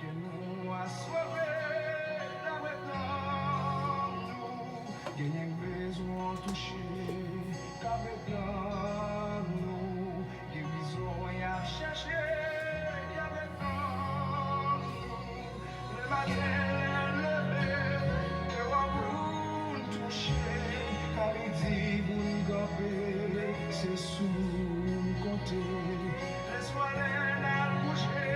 que nous assoiffés avec nous, gagnons besoin de toucher, qu'avec nous, guérison et à chercher, avec nous, le matin levé, que vous toucher, car il dit vous gobez, c'est sous compter, laisse-moi la boucher.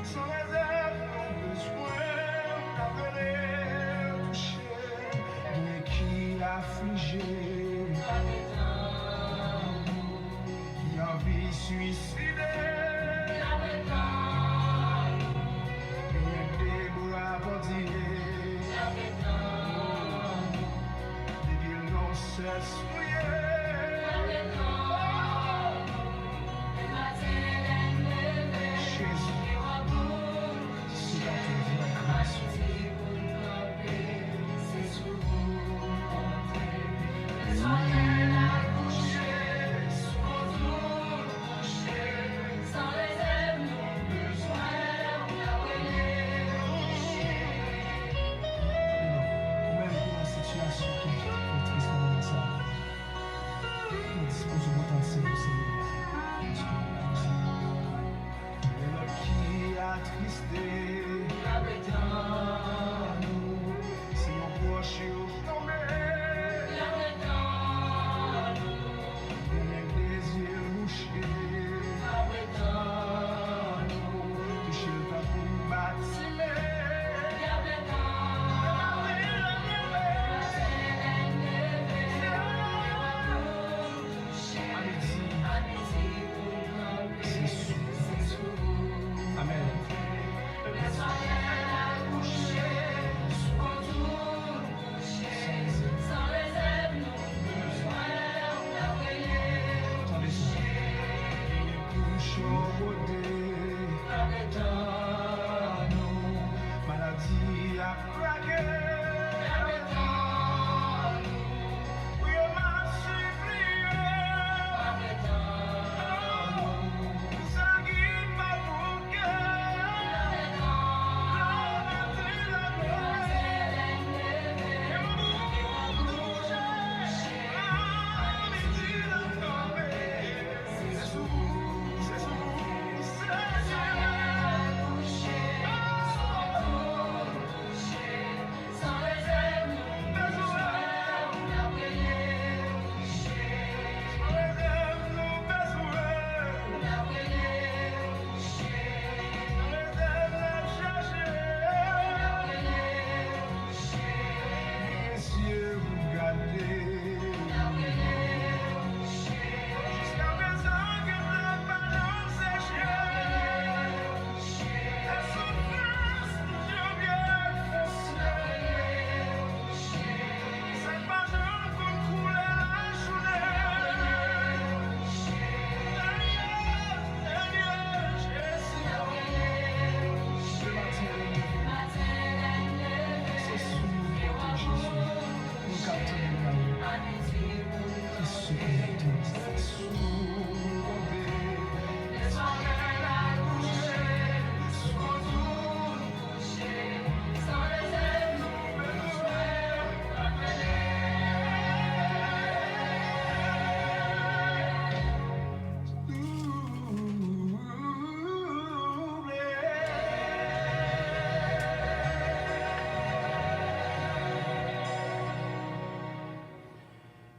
Sans réserve, non besoin d'appeler, toucher, mais qui affligé, qui a envie suicider, rien que des bras bandillés, des villes non cessent mouillées.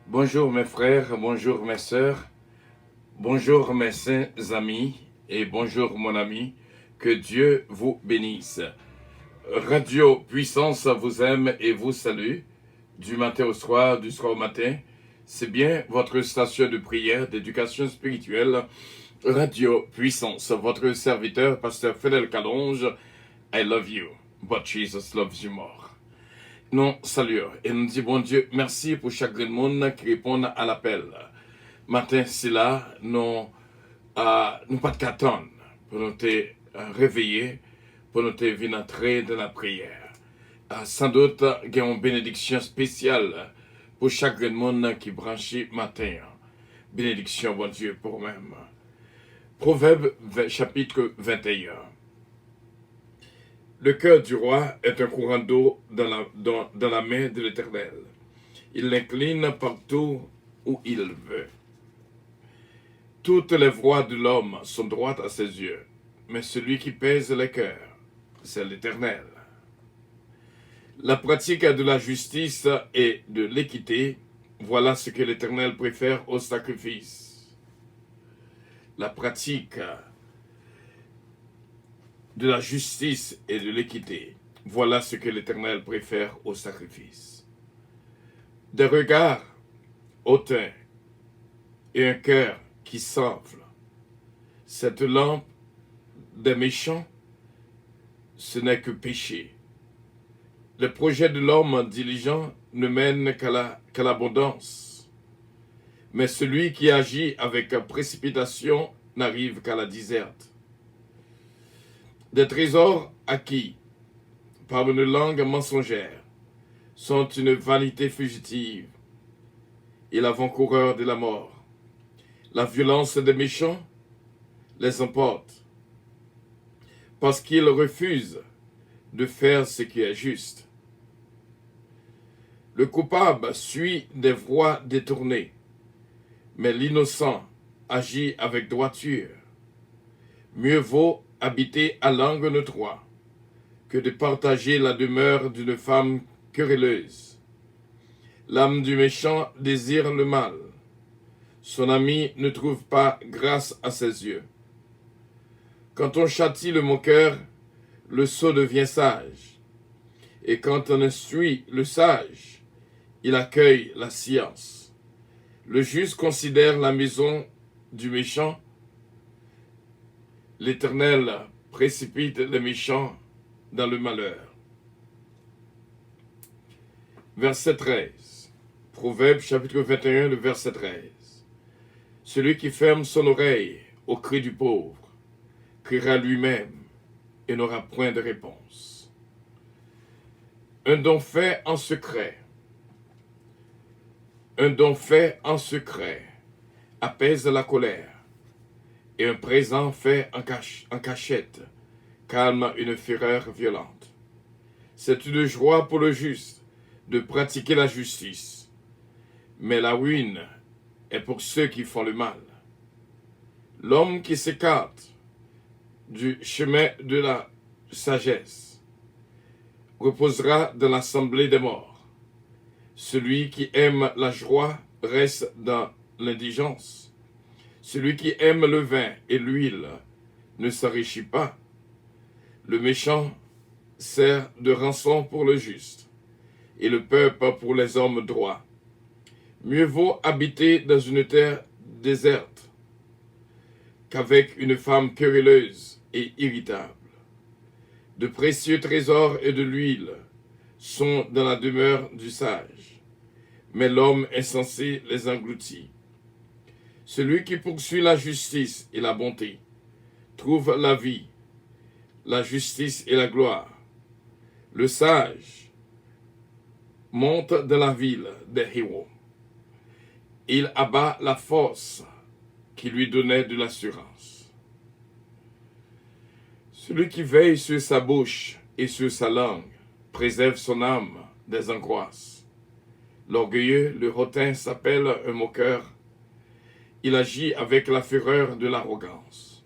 Bonjour mes frères, bonjour mes sœurs, bonjour mes saints amis et bonjour mon ami, que Dieu vous bénisse. Radio Puissance vous aime et vous salue, du matin au soir, du soir au matin. C'est bien votre station de prière, d'éducation spirituelle, Radio Puissance. Votre serviteur, pasteur Fidel Calonge, I love you, but Jesus loves you more. Nous saluons et nous disons, bon Dieu, merci pour chaque monde qui répond à l'appel. Matin, c'est là, nous pas de qu'attendre pour nous te réveiller, pour nous te venir entrer dans la prière. Sans doute, il y a une bénédiction spéciale pour chaque monde qui branche matin. Bénédiction, bon Dieu, pour nous-mêmes. Proverbe chapitre 21. Le cœur du roi est un courant d'eau dans la main de l'Éternel. Il l'incline partout où il veut. Toutes les voies de l'homme sont droites à ses yeux, mais celui qui pèse les cœurs, c'est l'Éternel. La pratique de la justice et de l'équité, voilà ce que l'Éternel préfère au sacrifice. La pratique de la justice et de l'équité, voilà ce que l'Éternel préfère au sacrifice. Des regards hautains et un cœur qui s'enfle. Cette lampe des méchants, ce n'est que péché. Le projet de l'homme diligent ne mène qu'à l'abondance. Mais celui qui agit avec précipitation n'arrive qu'à la disette. Des trésors acquis par une langue mensongère sont une vanité fugitive et l'avant-coureur de la mort. La violence des méchants les emporte parce qu'ils refusent de faire ce qui est juste. Le coupable suit des voies détournées, mais l'innocent agit avec droiture. Mieux vaut habiter à l'angle notoire que de partager la demeure d'une femme querelleuse. L'âme du méchant désire le mal. Son ami ne trouve pas grâce à ses yeux. Quand on châtie le moqueur, le sot devient sage. Et quand on instruit le sage, il accueille la science. Le juste considère la maison du méchant. L'Éternel précipite les méchants dans le malheur. Verset 13. Proverbe chapitre 21, le verset 13. Celui qui ferme son oreille au cri du pauvre criera lui-même et n'aura point de réponse. Un don fait en secret. Un don fait en secret apaise la colère, et un présent fait en cachette calme une fureur violente. C'est une joie pour le juste de pratiquer la justice, mais la ruine est pour ceux qui font le mal. L'homme qui s'écarte du chemin de la sagesse reposera dans l'assemblée des morts. Celui qui aime la joie reste dans l'indigence. Celui qui aime le vin et l'huile ne s'enrichit pas. Le méchant sert de rançon pour le juste, et le peuple pour les hommes droits. Mieux vaut habiter dans une terre déserte qu'avec une femme querelleuse et irritable. De précieux trésors et de l'huile sont dans la demeure du sage, mais l'homme insensé les engloutit. Celui qui poursuit la justice et la bonté trouve la vie, la justice et la gloire. Le sage monte dans la ville des héros. Il abat la force qui lui donnait de l'assurance. Celui qui veille sur sa bouche et sur sa langue préserve son âme des angoisses. L'orgueilleux, le hautain, s'appelle un moqueur. Il agit avec la fureur de l'arrogance.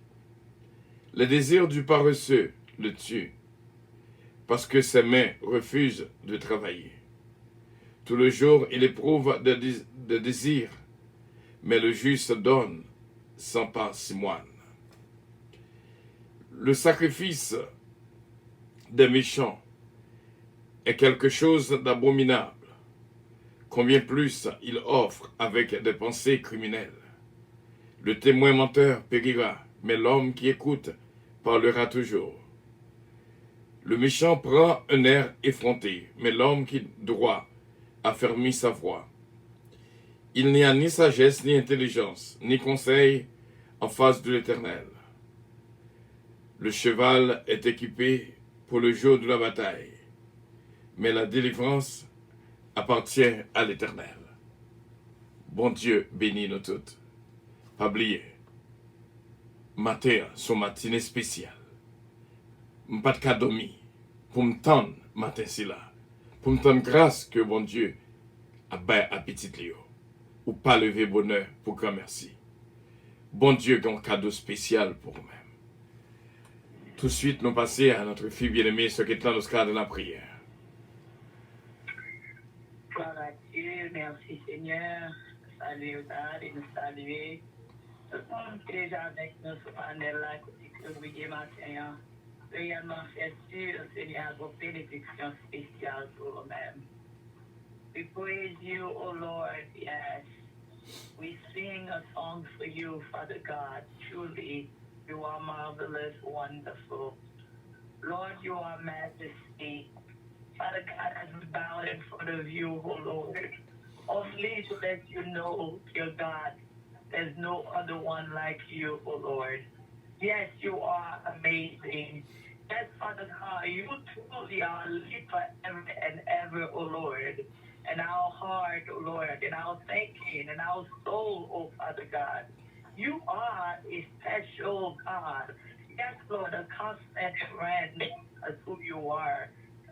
Les désirs du paresseux le tuent, parce que ses mains refusent de travailler. Tout le jour, il éprouve des désirs, mais le juste donne sans parsimoine. Le sacrifice des méchants est quelque chose d'abominable. Combien plus il offre avec des pensées criminelles. Le témoin menteur périra, mais l'homme qui écoute parlera toujours. Le méchant prend un air effronté, mais l'homme qui droit affermit sa voix. Il n'y a ni sagesse, ni intelligence, ni conseil en face de l'Éternel. Le cheval est équipé pour le jour de la bataille, mais la délivrance appartient à l'Éternel. Bon Dieu bénit nous toutes. Pas oublier, matin, son matinée spéciale. Je ne pas de dormir pour me tendre matin si là. Pour me tendre grâce que bon Dieu a bail à petit Léo. Ou pas lever bonheur pour grand merci. Bon Dieu a un cadeau spécial pour nous-mêmes. Tout de suite, nous passons à notre fille bien-aimée, ce qui est dans le cadre de la prière. Gloire à Dieu, merci Seigneur. Salut au God et nous saluer. Tout le monde qui est déjà avec nous sur le panel là, côté que vous voyez matin, réellement fait sûr, Seigneur, a vos bénédictions spéciales pour nous-mêmes. We praise you, O Lord, yes. We sing a song for you, Father God. Truly, you are marvelous, wonderful. Lord, you are majesty. Father God, as we bow in front of you, O Lord, only to let you know, dear God, there's no other one like you, O Lord. Yes, you are amazing. Yes, Father God, you truly are live forever and ever, O Lord. And our heart, O Lord, and our thinking, and our soul, O Father God. You are a special God. Yes, Lord, a constant friend as who you are.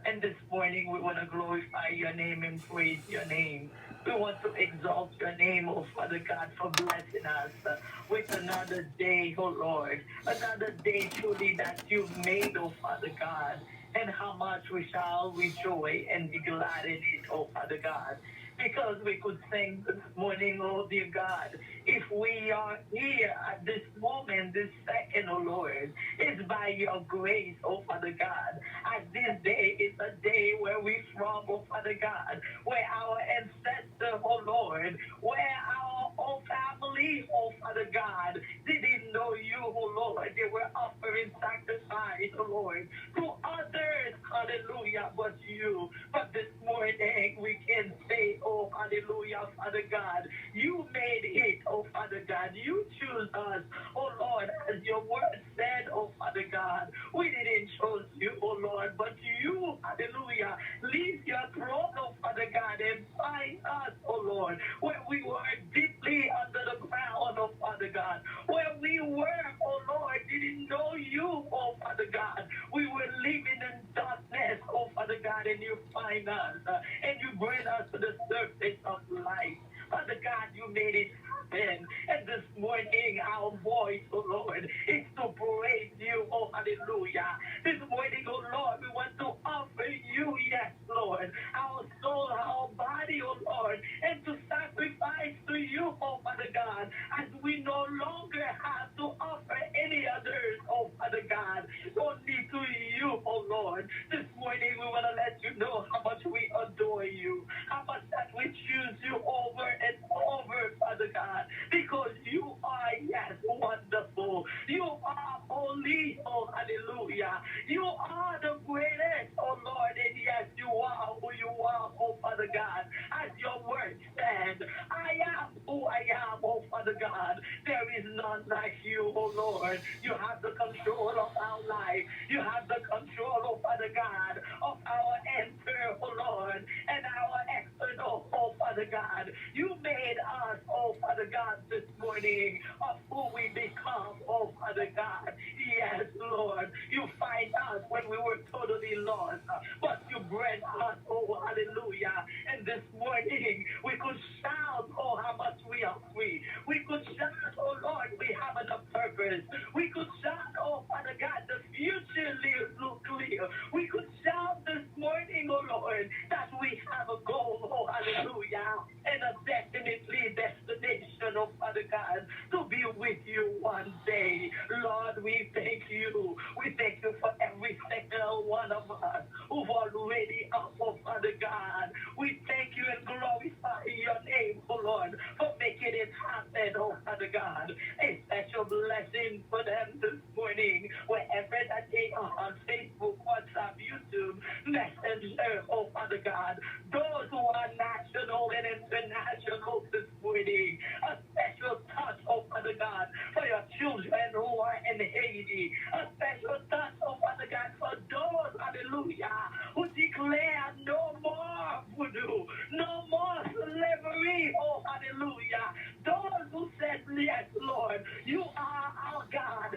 And this morning we want to glorify your name and praise your name. We want to exalt your name, oh Father God, for blessing us with another day, oh Lord. Another day truly that you've made, oh Father God. And how much we shall rejoice and be glad in it, oh Father God. Because we could sing this morning, oh dear God, if we are here at this moment, this second, oh Lord, it's by your grace, oh Father God. As this day is a day where we from, oh Father God, where our ancestors, oh Lord, where our whole family, oh Father God, didn't know you, oh Lord. They were offering sacrifice, oh Lord, to others, hallelujah, but you. But this morning we can say, oh hallelujah, Father God, you made it, oh Father God. You choose us, oh Lord, as your word said, oh Father God. We didn't choose you, oh Lord, but you, hallelujah, leave your throne, oh Father God, and find us, oh Lord, where we were deeply under the ground, oh Father God, where we were, oh Lord, didn't know you, oh Father God. We were living in darkness, oh Father God, and you find us, and you bring us to the surface of life. Father God, you made it happen. And this morning, our voice, oh Lord, is to praise you, oh hallelujah. This morning, oh Lord, we want to offer you, yes, Lord, our soul, our body, oh Lord, and to sacrifice to you, oh Father God, as we no longer have to offer any others, oh Father God, only to you, oh Lord. This morning, we want to let you know how much we adore you, how much that we choose you over and over, Father God, because you are, yes, wonderful. You are holy, oh hallelujah. You are the greatest, oh Lord, and yes, you are who you are, oh Father God. As your word said, I am who I am, oh Father God. There is none like you, oh Lord. You have the control of our life. You have the control, oh Father God, of our enter, oh Lord, and our external, oh Father God. You made us, oh Father God, this morning of who we become, oh Father God. Yes, Lord. You find us when we were totally lost, but you brought us, oh hallelujah. And this morning we could shout, oh how much we are free. We could shout, oh Lord, we have enough purpose. We could shout, oh Father God, the future looks clear. We could shout this morning, oh Lord, that we have a goal, oh hallelujah, and a definitely destination, oh Father God, to be with you one day. Lord, we thank you. We thank you for every single one of us who've already up, oh Father God. We thank you and glorify your name, oh Lord, for making it happen, oh Father God. A special blessing for them this morning, wherever that they are on Facebook, WhatsApp, YouTube, Messenger, oh Father God. Those who are national and international this morning, a special touch, oh Father God, for your children who are in Haiti, a special touch, oh Father God, for those, hallelujah, who declare no more voodoo, no more slavery, oh hallelujah. Those who said, yes, Lord, you are our God,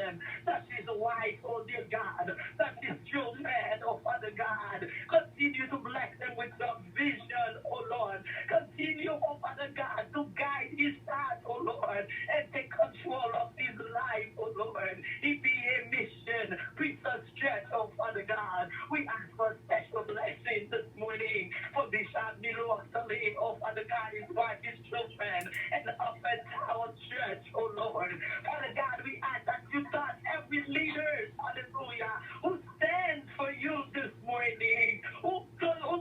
husband, touch his wife, oh dear God, touch his children, oh Father God. Continue to bless them with your vision, oh Lord. Continue, oh Father God, to guide his path, oh Lord, and take control of his life, oh Lord. It be a mission, Princess Church, oh Father God. We ask for special blessing this morning for Bishop Milo Oxley, oh Father God, his wife, his children, and the Upper Tower Church, oh Lord. Father God, we ask that you touch every leader, hallelujah, who stands for you this morning, who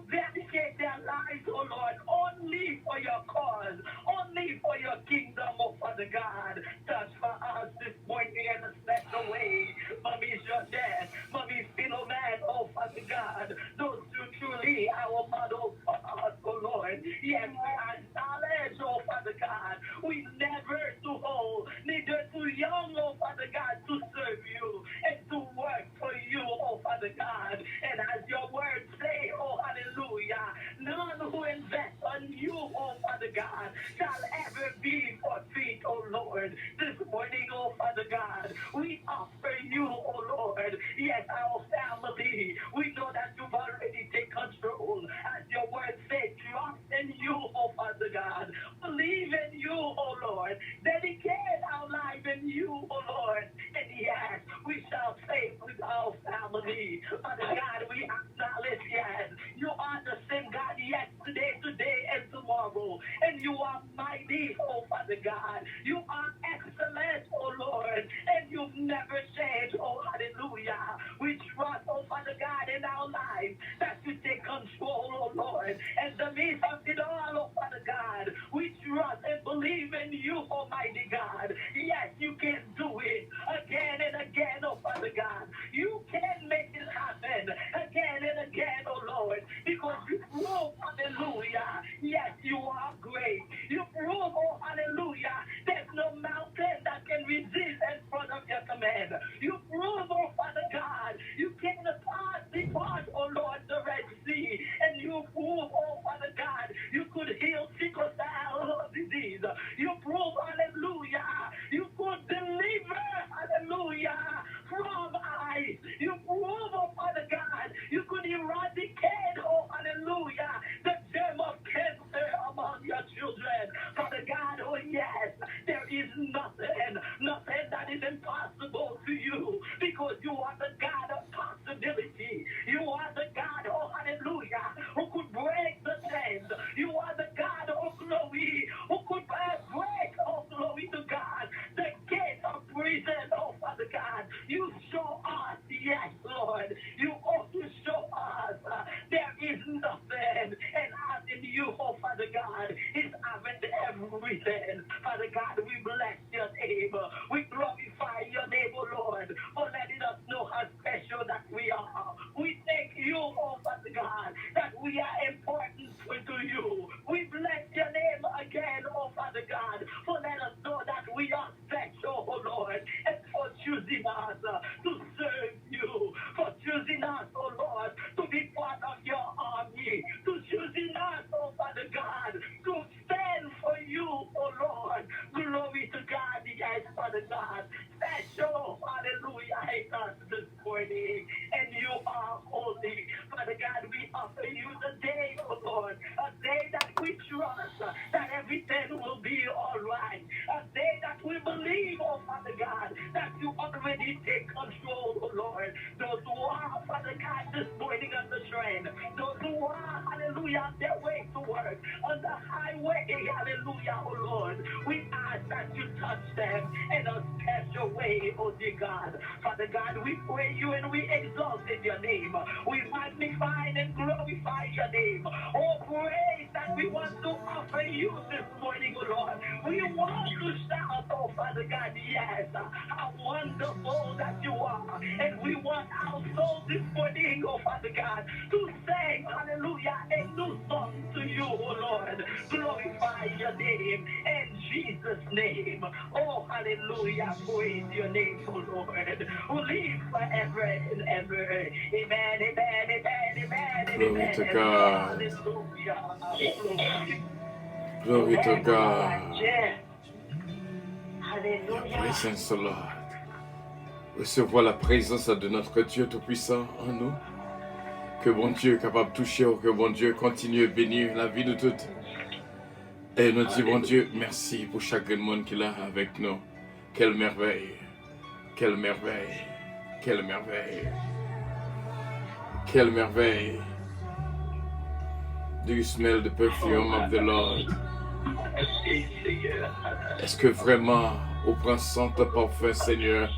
dedicate their lives, oh Lord, only for your cause, only for your kingdom, oh Father God. Touch for us this morning in a special way. Mommy Jeanette, Mommy Philomene, oh Father God, those who truly our models for us, oh Lord. Yes, we acknowledge, oh Father God, we never too old, neither too young, oh Father God, to serve you and to work for you, oh Father God. And as your word say, oh hallelujah, none who invest on you, oh Father God, shall ever be forfeit, oh Lord. This morning, oh Father God, we offer you, oh Lord, yes, our family. We know that you've already taken control. As your word said, trust in you, oh Father God. Believe in you, oh Lord. Dedicate our life in you, oh Lord. And yes, we shall save with our family. Father God, we acknowledge, yes, you are the same God yesterday, today, and tomorrow. And you are mighty, oh Father God. You are excellent, oh Lord. And you've never changed, oh hallelujah. We trust, oh Father God, in our lives that you take control, oh Lord. And the midst of it all, oh Father God, we trust and believe in you, Almighty God. Yes, you can do it again and again, oh Father God. You can make it happen again and again, oh Lord, because you prove, hallelujah, yes, you are great. You prove, oh hallelujah, there's no mountain that can resist in front of your command. You prove, oh Father God, you can depart, oh Lord, the Red Sea, and you prove, oh Father God, you could heal sickle cell disease. You prove, hallelujah, you could deliver, hallelujah, from eyes. You prove, oh Father God, you could eradicate, oh hallelujah, the germ of cancer among your children. Father God, oh yes, there is nothing that is impossible to you, because you are the God of possibility. You are the God, oh hallelujah, who could break the chains. You are the God, oh glory, who could break, oh glory to God, the gate of prison, oh Father God. You show us, yes, Lord. You also show us there is nothing, and as in you, oh Father God, is having everything. Father God, we bless your name. We glorify your name, oh Lord, for letting us know how special that we are. We thank you, oh Father God, that we are important to you. We bless your name again, oh Father God, for letting us know that we are special, oh Lord, and for choosing us to serve you, for choosing us, oh Lord, to be part of your army, to choosing us, oh Father God, to stand for you, oh Lord. Glory to God, yes, Father God. Special, hallelujah, us this morning, and you are holy. Father God, we offer you the day, oh Lord, a day that we trust that everything will be all right, a day that we believe, oh Father God, that you already take control, oh Lord. Those who are, Father God, this morning on the train, those who are, hallelujah, on their way to work, on the highway, hallelujah, oh Lord, we ask that you touch them in a special way, oh dear God. Father God, we pray you and we exalt in your name. We magnify and glorify your name. Oh, praise that we want to offer you this morning, oh Lord. We want to shout, oh Father God, yes, how wonderful that you are. And we want our soul this morning, oh Father God, to sing, hallelujah, a new song to you, oh Lord. Glorify your name in Jesus' name. Oh, hallelujah, praise your name, oh Lord. Who live forever and ever. Amen, amen, amen, amen, Glory amen. to God. Hallelujah. Glory to God. Yes. Your Hallelujah. presence, Lord. recevoir la présence de notre Dieu Tout-Puissant en nous. Que bon Dieu est capable de toucher, que bon Dieu continue à bénir la vie de toutes. Et nous disons, bon Dieu, merci pour chaque monde qui est là avec nous. Quelle merveille, quelle merveille, quelle merveille, quelle merveille. Do you smell the perfume of the Lord? Merci, Seigneur. Est-ce que vraiment, on prend son parfum, Seigneur?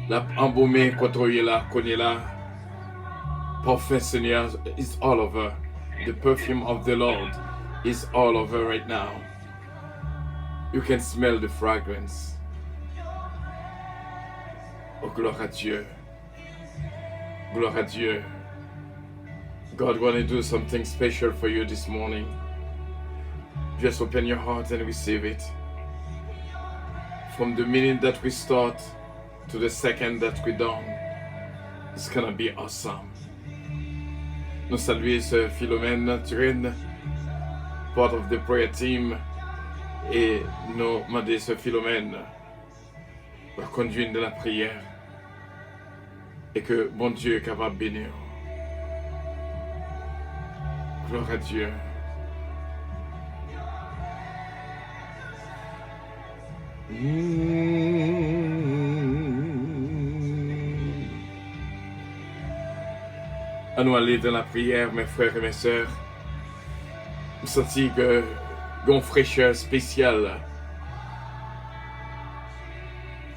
La embaumé, côtoyé là, connaît là. Parfum, Seigneur, is all over. The perfume of the Lord is all over right now. You can smell the fragrance. Oh, gloire à Dieu. Gloire à Dieu. God want to do something special for you this morning. Just open your heart and receive it. From the minute that we start to the second that we're done, it's gonna be awesome. Nous saluons ce Philomène Turenne, part of the prayer team, et nous demandons ce Philomène va conduire de la prière et que bon Dieu est capable de bénir. Gloire à Dieu. À nous aller dans la prière, mes frères et mes sœurs. Je sens que une fraîcheur spéciale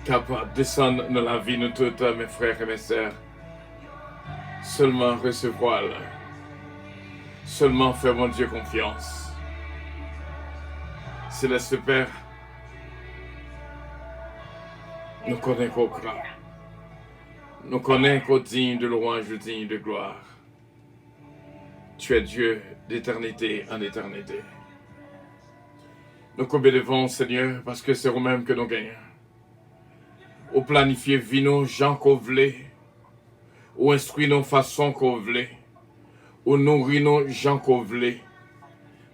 capable de descendre dans la vie de toutes mes frères et mes sœurs. Seulement recevoir, seulement faire mon Dieu confiance. Céleste Père, nous connaissons qu'au grand. Nous connaissons qu'au digne de louange, digne de gloire. Tu es Dieu d'éternité en éternité. Nous devons, Seigneur, parce que c'est nous-mêmes que nous gagnons. Ou planifier vie nous, gens qu'on voulait, ou instruire nos façons qu'on voulait, ou nourrir nos gens qu'on voulait,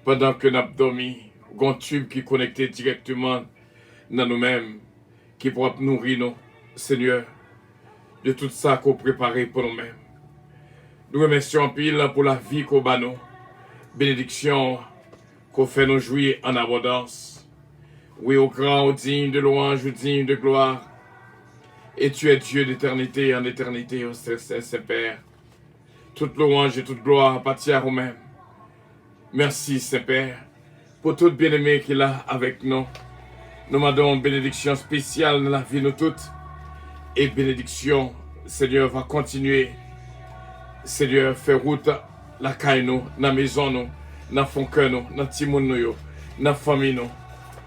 pendant que nous avons dormi, un tube qui est connecté directement dans nous-mêmes, qui pourra nourrir nous, Seigneur, de tout ça qu'on préparé pour nous-mêmes. Nous remercions en pile pour la vie qu'on bat nous, bénédiction qu'on fait nous jouir en abondance. Oui, au grand, au digne de louange, au digne de gloire. Et tu es Dieu d'éternité en éternité, ô Saint-Père. Toute louange et toute gloire appartient à nous-mêmes. Merci, Saint-Père, pour tout bien-aimé qui est là avec nous. Nous demandons une bénédiction spéciale dans la vie de nous toutes. Et bénédiction, Seigneur, va continuer. Seigneur, faire route la caille nous, dans la maison nous, dans le fond cœur nous, dans le petit monde nous, dans la famille nous.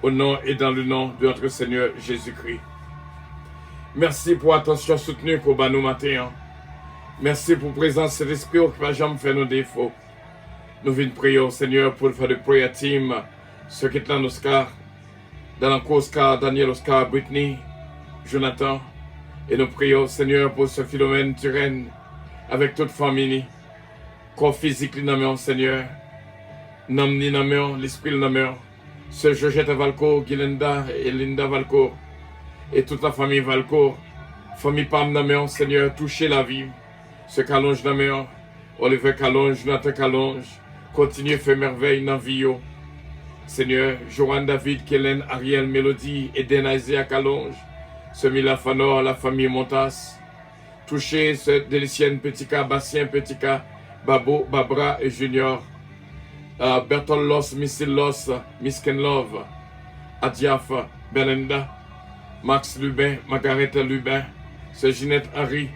Au nom et dans le nom de notre Seigneur Jésus-Christ. Merci pour l'attention soutenue pour nous matin. Merci pour la présence de l'Esprit qui va jamais faire nos défauts. Nous venons prier, Seigneur, pour faire le prayer team, ceux qui sont dans Oscar, dans l'encore Oscar, Daniel Oscar, Brittany, Jonathan. Et nous prions, Seigneur, pour ce Philomène Turenne, avec toute famille, corps physique, Seigneur, nom l'esprit, ce Georgette Valcourt, Gilenda et Linda Valcourt, et toute la famille Valcourt, famille Pam, Seigneur, touchez la vie, ce Calonge, Oliver Calonge, Nathan Calonge, continue à faire merveille dans la vie, Seigneur, Joanne David, Kellen, Ariel, Mélodie, Eden Isaiah Calonge, ce Mila Fanor, la famille Montas, touchez ce délicienne Petit K, Bastien Petit K, Babo, Babra et Junior, Bertol Loss, Missil Loss, Misken Love, Adiaf, Belinda, Max Lubin, Margaret Lubin, ce Ginette Henry.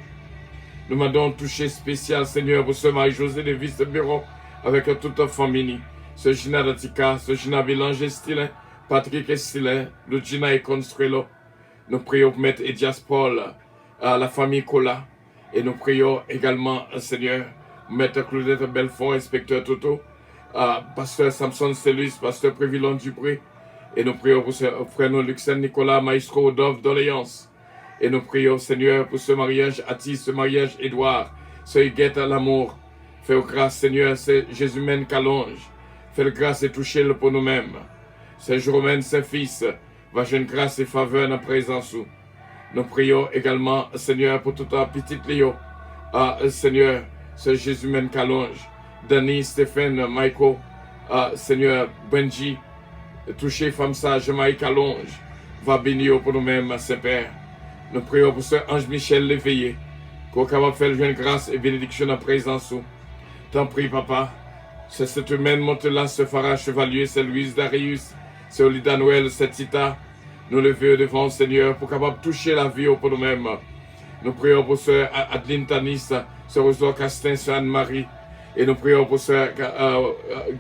Nous demandons toucher spécial, Seigneur, pour ce Marie-José de Vice-Bureau, avec toute la famille. Ce Gina Datika, ce Gina Bélanger Stilin, Patrick Stilin, le Gina et Construelo. Nous prions pour Maître Edias Paul, la famille Cola. Et nous prions également, Seigneur, Maître Claudette Belfort, inspecteur Toto, Pasteur Samson Cellus, Pasteur Prévilon Dupré. Et nous prions pour ce frère Luxen Nicolas, Maestro Dove d'Orléans. Et nous prions, Seigneur, pour ce mariage Atis, ce mariage Édouard, ce Huguette à l'amour. Fais grâce, Seigneur, c'est Jésus-Mène Calonge. Fais grâce et touchez-le pour nous-mêmes. C'est Jérôme, Saint-Fils, va jeune grâce et faveur dans la présence. Nous prions également, Seigneur, pour toute la petite Léo. Seigneur, c'est Jésus Men Calonge, Danny, Stéphane, Michael, Seigneur, Benji, toucher femme sage, Maï Calonge, va bénir pour nous-mêmes, Saint-Père. Nous prions pour ce Ange Michel l'éveillé, qu'on est capable de faire une grâce et bénédiction en présence. T'en prie, Papa. C'est cette humaine monte là, ce Farah Chevalier, c'est Louise Darius, c'est Olida Noël, c'est Tita. Nous lever devant, Seigneur, pour capable de toucher la vie pour nous-mêmes. Nous prions pour ce Adeline Tanis, ce Rosa Castin, ce Anne-Marie. Et nous prions pour ce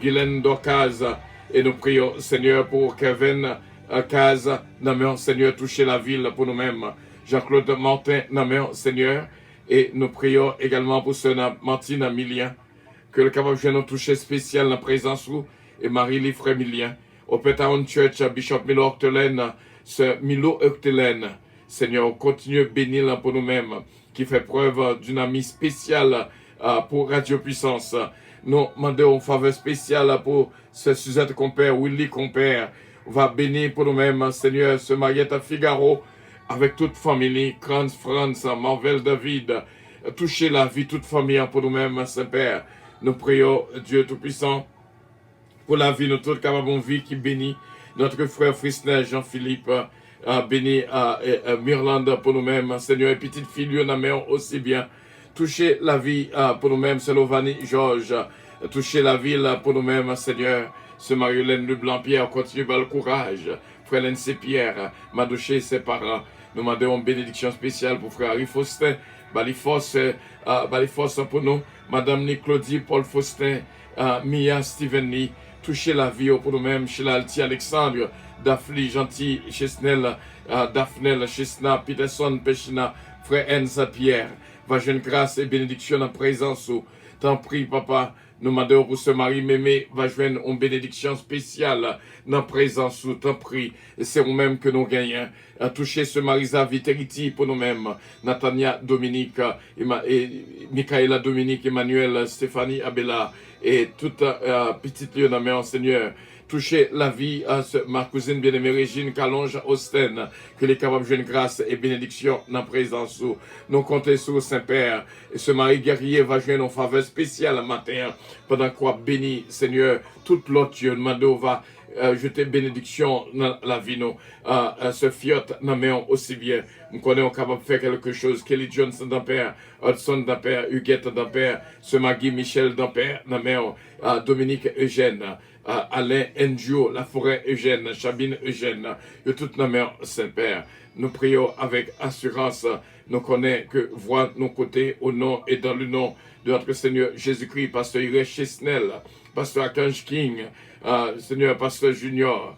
Guylaine Dorcaz. Et nous prions, Seigneur, pour Kevin Caz. Nous Seigneur, toucher la ville pour nous-mêmes. Jean-Claude Martin, nous Seigneur. Et nous prions également pour ce Martine Milien. Que le capable vienne nous toucher spécial dans la présence où. Et Marie-Lie Frémilien. Au Pétaon Church, Bishop Milo Octelaine. Ce Milo Octelaine. Seigneur, continue de bénir pour nous-mêmes. Qui fait preuve d'une amie spéciale pour Radio Puissance. Nous demandons une faveur spéciale pour ce Suzette Compère, Willy Compère. On va bénir pour nous-mêmes, Seigneur, ce Mariette Figaro, avec toute famille, Kranz France, Marvel David. Toucher la vie, toute famille pour nous-mêmes, Saint-Père. Nous prions, Dieu Tout-Puissant, pour la vie, notre capable de vie qui bénit notre frère Frisnel, Jean-Philippe, béni Mirlande pour nous-mêmes, Seigneur, et petite fille, Lionel aussi bien. Toucher la vie pour nous-mêmes, Slovanie Georges. Toucher la ville pour nous-mêmes, Seigneur. Ce Marie-Hélène Leblanc-Pierre, continue par le courage. Frère Lindsay Pierre, Madouché, ses parents. Nous demandons une bénédiction spéciale pour frère Harry Faustin. Balifos pour nous. Madame Claudie, Paul Faustin, Mia Steven Lee. Toucher la vie pour nous-mêmes, chez l'Alti Alexandre, Daphne Gentil, Chesnel, Daphne Chesna, Peterson, Pechina, frère Enza Pierre. Va jeune grâce et bénédiction en présence. T'en prie, Papa. Nous demandons pour ce mari mémé, va joindre une bénédiction spéciale dans présence. T'en prie. Et c'est nous-mêmes que nous gagnons. À toucher ce Marisa Viteriti pour nous-mêmes. Natania Dominique, et Michaela Dominique, Emmanuel, Stéphanie Abella, et toute petite Lionel, Seigneur. Toucher la vie à ma cousine bien-aimée Régine Calonge Austen, que les capables de grâce et bénédiction dans présence. Nous comptons sur Saint-Père. Et ce mari guerrier va jouer une faveur spéciale le matin, pendant quoi béni, Seigneur, toute l'autre Dieu, nous va jeter bénédiction dans la vie, nous. Ce fiot, nous aussi bien. Nous connaissons capable de faire quelque chose. Kelly Johnson d'Ampère, Hudson d'Ampère, Huguette d'Ampère, ce Maggie Michel d'Ampère, nous Dominique Eugène. Alain Ngio, La Forêt Eugène, Chabine Eugène, de toute nos mères, Saint-Père. Nous prions avec assurance, nous connaissons que voix de nos côtés, au nom et dans le nom de notre Seigneur Jésus-Christ, Pasteur Iré Chesnel, Pasteur Archange King, Seigneur Pasteur Junior,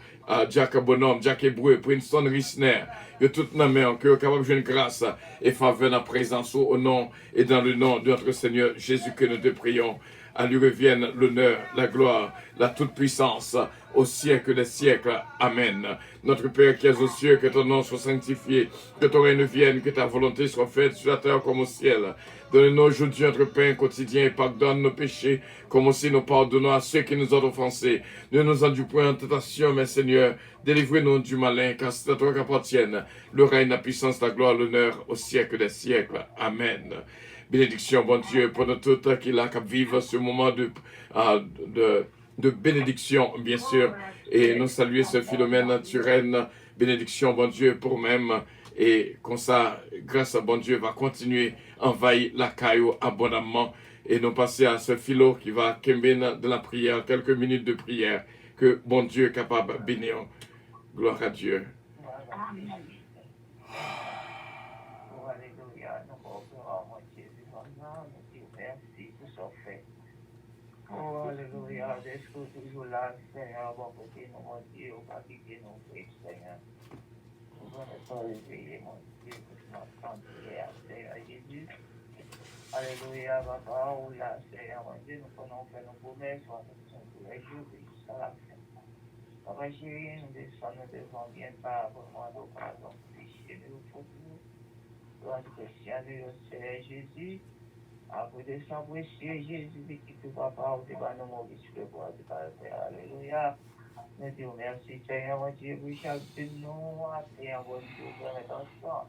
Jack Bonhomme, Jack Hébreu, Princeton Risner, de toutes nos mères, que nous capable de jouer une grâce et faveur dans la présence, au nom et dans le nom de notre Seigneur Jésus que nous te prions. À lui revienne l'honneur, la gloire, la toute-puissance, au siècle des siècles. Amen. Notre Père qui es aux cieux, que ton nom soit sanctifié, que ton règne vienne, que ta volonté soit faite sur la terre comme au ciel. Donne-nous aujourd'hui notre pain quotidien et pardonne nos péchés, comme aussi nous pardonnons à ceux qui nous ont offensés. Ne nous induis point en tentation, mais Seigneur, délivrez-nous du malin, car c'est à toi qu'appartiennent le règne, la puissance, la gloire, l'honneur, au siècle des siècles. Amen. Bénédiction, bon Dieu, pour nous tous qui là, qui vivent ce moment de bénédiction, bien sûr. Et nous saluer ce Philomène naturel. Bénédiction, bon Dieu, pour même. Et comme ça, grâce à bon Dieu, va continuer à envahir la caillou abondamment. Et nous passer à ce philo qui va tomber de la prière, quelques minutes de prière. Que bon Dieu est capable de bénir. Gloire à Dieu. Amen. Oh, alléluia, d'être toujours là, Seigneur, bon côté, nous, mon Dieu, au pas quitter nos frères, Seigneur. Nous venons pas réveiller, mon Dieu, pour notre prière, Seigneur Jésus. Alléluia, papa, ou là, Seigneur, mon Dieu, nous prenons faire nos promesses, on nous sommes tous les jours, jusqu'à la fin. Papa chéri, nous descendons devant bien pas, vraiment, nos pardons, péché, nous faut nous. Grâce chrétienne, Seigneur Jésus. Après de sang précieux, Jésus, qui te papa, ou te va nous mourir sur le bois de Père. Alléluia. Nous disons merci, Seigneur, mon Dieu, pour chaque de nous, Seigneur, mon Dieu, pour notre sang.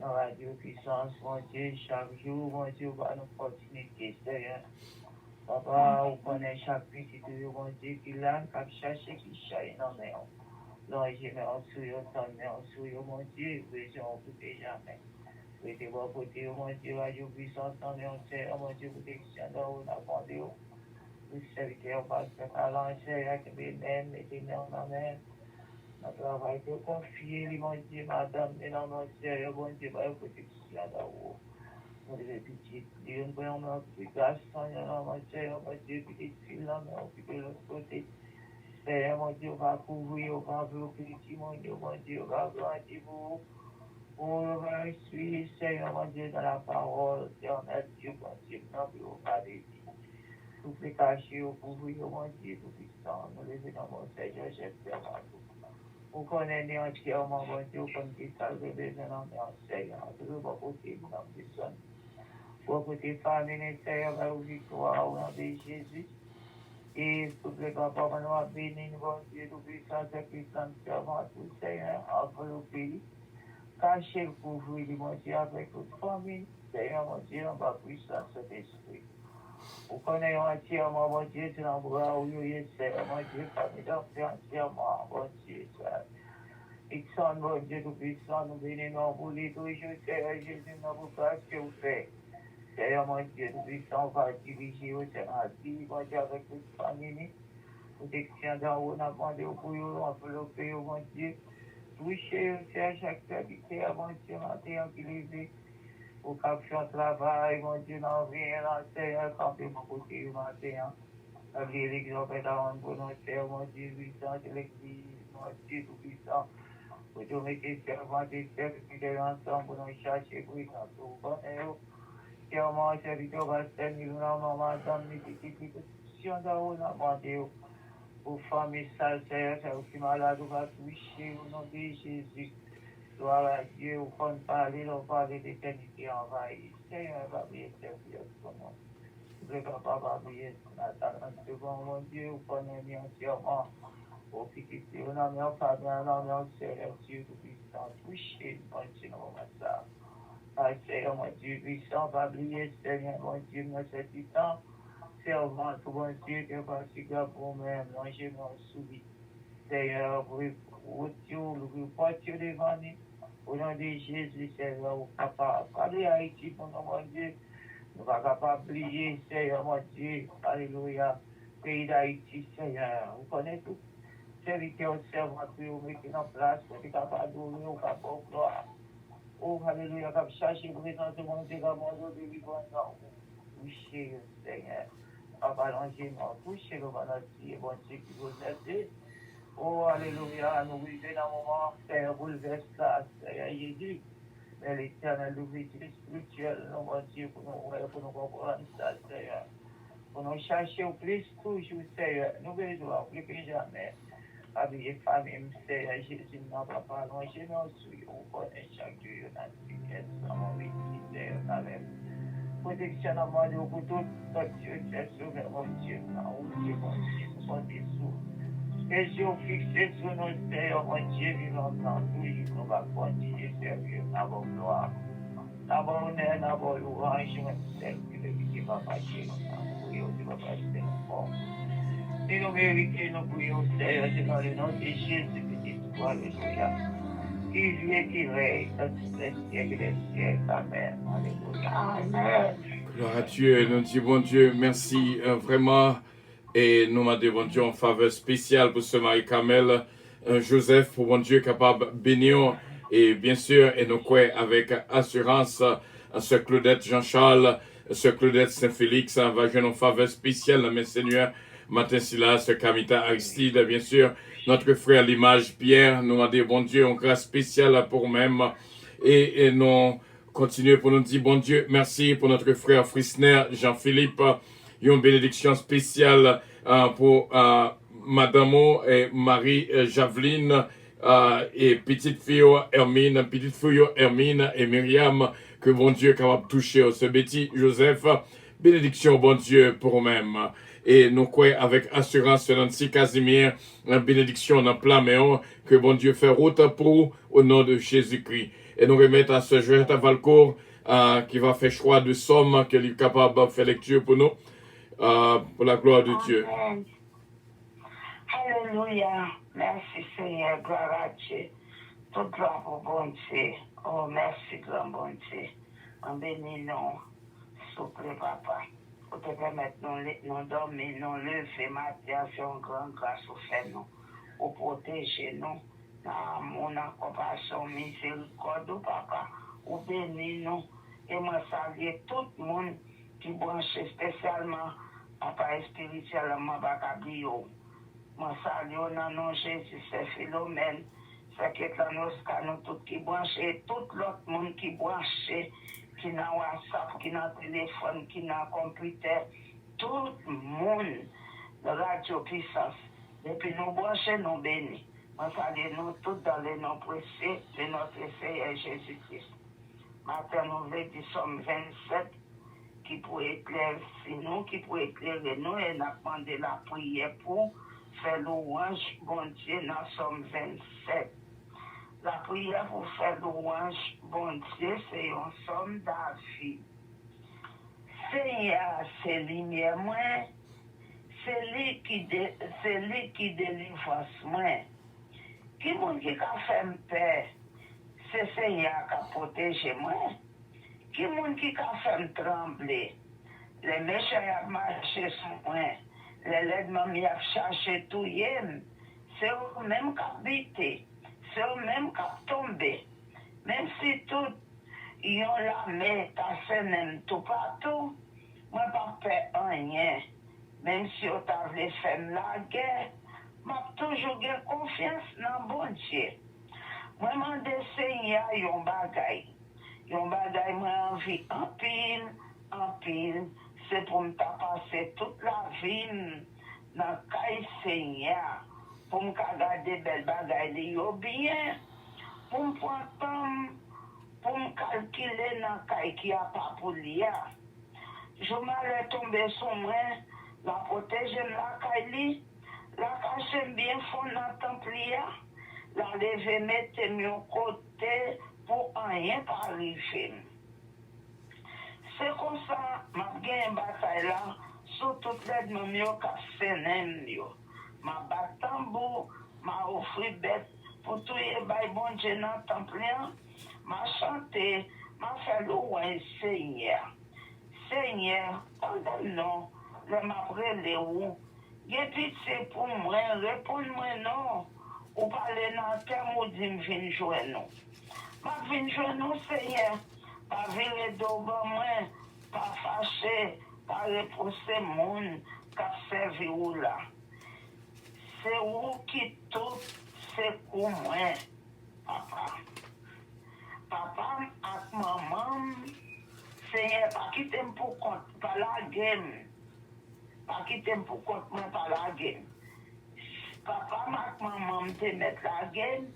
Radio puissance, mon Dieu, chaque jour, mon Dieu, va nous opportunités, Seigneur. Papa, on connaît chaque petit de mon Dieu qui l'a, qui cherche, qui cherche, non, mais non, je mets en dessous, mon Dieu, besoin pour jamais. Oui, tu vas côté, mon Dieu, radio puissance, non, mais on sait, mon Dieu, protection, on a demandé, le serviteur, pasteur, talent, Seigneur, que même, mettez-nous en amen. Notre travail te confier, mon Dieu, madame, et non, mon Seigneur, mon Dieu, va protection, d'amour. Nous devons pitié, Dieu, nous voyons notre grâce, Seigneur, mon Seigneur, mon Dieu, petite fille, là, mais on peut de l'autre côté. Seigneur, mon Dieu, va couvrir, va bloquer, mon Dieu, va grandir vous. On va suivre, Seigneur, mon Dieu, dans la parole, éternel, Dieu, mon Dieu, non, plus au pas de vie. Tout est caché, au couvrir, mon Dieu, tout puissant, nous levons dans mon Seigneur, j'espère, on connaît entièrement, mon Dieu, comme qui salve besoin dans Seigneur, de l'autre côté, dans le besoin. Pour côté famille, Seigneur, la victoire, au nom de Jésus. Et pour le papa, nous béni, mon Dieu, tout puissant, puissant, servant, tout Seigneur, enveloppé. Cachez, couvrir, mon Dieu, avec toute famille, Seigneur, mon Dieu, on va puissant cet esprit. Vous connaissez entièrement, mon Dieu, c'est l'endroit où il est, Seigneur, mon Dieu, famille d'enfants entièrement, mon Dieu, Seigneur. Ixon, mon Dieu, tout puissant, nous bénissons pour les toujours, Seigneur Jésus, nous vous grâce que vous faites. Seigneur, mon Dieu, tout puissant, on va diriger au Seigneur, mon Dieu, avec toute famille, protection d'en haut, on a demandé au bouillon, enveloppé, mon Dieu, toucher, Seigneur, chaque serviteur, mon Dieu, matin, qui lève. Au caption travail, mon Dieu, n'en vient, Seigneur, camper mon côté, matin. La vie, l'exemple d'avant pour nos Seigneur, mon Dieu, puissant, de l'église, mon Dieu, tout puissant. Pour tout mettre servants et serviteurs ensemble, pour nous chercher, pour nous connaître. Seigneur, mon serviteur, va se tenir, nous avons, madame, les petites questions d'en haut, nous avons pour famille, ça, Seigneur, c'est aussi malade, on va toucher, au nom de Jésus. Gloire à Dieu, on peut parler, on parle d'éternité envahie. Seigneur, va briller, servir son nom. Le papa va briller, Nathan, devant mon Dieu, on connaît bien entièrement. Au petit, on a mis en famille, on a mis en Seigneur, Dieu, tout puissant, touché, mon Dieu, nous avons ça. Ah, Seigneur, mon Dieu, puissant, va briller, Seigneur, mon Dieu, nous avons temps. Servant, tout mon Dieu, que va se garder pour nous-mêmes, manger, nous soumis. Seigneur, vous portez devant nous. Au nom de Jésus, Seigneur, vous capable. Parlez à Haïti pour nous, mon Dieu. Nous ne sommes pas capables d'oublier, Seigneur, mon Dieu. Alléluia. Pays d'Haïti, Seigneur. Vous connaissez tout. Serviteur, servant, vous mettez en place. Vous êtes capable d'ouvrir, vous êtes capable de gloire. Oh, Alléluia. Vous cherchez, vous présentez, mon Dieu, comme mon Dieu, vivant dans vous. Touchez, Seigneur. Papa, l'engagement. Touchez le Dieu, mon Dieu, qui vous aide. Oh, Alléluia, nous vivons dans un moment, Seigneur, bouleverse là, Seigneur Jésus. Mais l'éternel, l'ouverture spirituelle, nous, mon Dieu, pour nous comprendre ça, Seigneur. Pour nous chercher au plus, toujours, Seigneur. Nous besoin, plus que jamais. Avec les familles, Seigneur Jésus, n'a pas parlé, je n'en suis, on connaît chaque jour, on a dit, qu'est-ce qu'on m'a dit, Seigneur, quand même. Protection, on m'a dit, pour tout, Dieu, c'est sauvé, mon Dieu, mon Dieu, mon Dieu, les yeux fixés sur nos Seigneur, mon Dieu, vivant dans toujours, nous va continuer à servir dans vos gloires. Dans vos honneur, dans vos louanges, mon Seigneur, qui va passer, nous prions, qui va passer, nous nous méritons, nous prions, Seigneur, c'est dans le nom de Jésus, petit toi, Alléluia. Qui vit et qui règne, dans tous les siècles des siècles, Amen. Alléluia. Amen. Gloire à Dieu, nous disons, bon Dieu, merci vraiment. Et nous m'avons bon Dieu en faveur spéciale pour ce mari Kamel Joseph, pour bon Dieu capable de bénir. Et bien sûr, et nous croyons avec assurance, ce Claudette Jean-Charles, ce Claudette Saint-Félix, va jouer en faveur spéciale, mes seigneurs, Martin Silas, ce Kamita Aristide, bien sûr, notre frère l'image Pierre, nous m'avons dit bon Dieu en grâce spéciale pour nous-mêmes. Et nous continuons pour nous dire bon Dieu, merci pour notre frère Frisner, Jean-Philippe. Une bénédiction spéciale pour Madame et Marie Javeline et petite fille Hermine et Myriam, que bon Dieu est capable de toucher ce Betty Joseph. Bénédiction, bon Dieu, pour nous-mêmes. Et nous croyons avec assurance Nancy Casimir, une bénédiction dans plein méon, que bon Dieu fait route pour au nom de Jésus-Christ. Et nous remettons à ce Joël Valcourt qui va faire choix de somme, qu'il est capable de faire lecture pour nous, pour la gloire de Dieu. Amen. Alléluia. Merci Seigneur, gloire à Dieu. Toute gloire pour bon Dieu. Oh, merci grand bon Dieu. En béni non. Souple papa. Pour te permettre nous dormir, nous lever, matin, c'est une grande grâce au fait nous. Pour protéger nous. Dans mon compassion, miséricorde, papa. Ou béni nous. Et moi saluer tout le monde qui branche spécialement papa spirituellement Bakabio. Moi salue au nom de Jésus, c'est Philomène. C'est que nous tous qui branchent, tout l'autre monde qui branche, qui n'a WhatsApp, qui n'a téléphone, qui n'a computer, tout le monde de Radio Puissance. Depuis nous brancher, nous bénis. Moi salue nous tous dans les noms précieux de notre Seigneur Jésus-Christ. Matin, nous voulons dire Somme 27 qui pourrait éclairer nous, qui pourrait éclairer nous, et nous demandé la prière pour faire louange, bon Dieu, dans Somme 27. La prière pour faire louange, bon Dieu, c'est un Somme David. Seigneur, c'est lumière, moi, c'est lui qui délivre moi. Qui moun qui a fait me paix? C'est Seigneur qui a protégé moi. Qui moun qui a fait me trembler? Les méchants ont marché sur moi. Les lèvres m'ont cherché tout yem. C'est eux-mêmes qui ont habité. C'est eux-mêmes qui ont tombé. Même si tout, ils ont la main, cassé même tout partout, moi pas fait rien. Même si on t'avait fait la guerre, moi toujours eu confiance dans bon Dieu. Moi, je demande Seigneur, yon bagay. Yon bagay, moi, envie en pile. C'est pour me passer toute la vie dans le caille Seigneur. Pour me garder belle bagay, yo bien. Pour me prendre temps, pour me calculer dans le caille qui a pas pour l'IA. Je m'allais tomber sur moi, la protéger la caille, la cacher bien fond dans le temple. La lever, mettre mon côté pour rien pas arriver. C'est comme ça, je gagne une bataille là, sur toutes les moments qui sont ma batte tambour, ma offrir bête, pour tout les bails bon Dieu dans le temple, ma chanter, ma faire louange Seigneur. Seigneur, pardonne-nous, le m'appelle où, j'ai pitié pour moi, réponds-moi non. Ou parler dans le terme où dit me vient jouer nous. Ma vient jouer nous, Seigneur. Pas virer d'ouvre moi, pas fâcher, pas repousser monde qui a servi ou là. C'est où qui tout c'est pour moi, papa. Papa ak maman, Seigneur, pas quitter pour compte, pas la game. Pas quitter pour compte, moi, pas la game. Papa, maman, te mettre la gueule.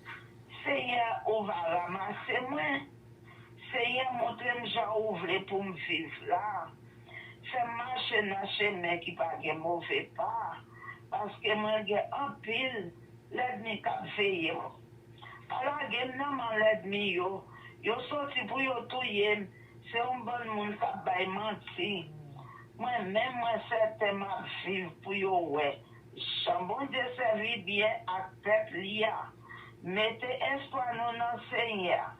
Seigneur, on va ramasser moi. Seigneur, montre-moi j'ai ouvert pour me vivre là. Fais marcher dans le chemin qui pas de mauvais pas. Parce que moi, j'ai un pile, l'ennemi qui a veillé. Par la gueule, non, l'ennemi, yo sorti pour yo tout yem. C'est un bon monde qui a menti. Moi-même, moi, certainement vivre pour yo, ouais. Chambon de servir bien à tête lia. Mettez espoir nous dans le Seigneur.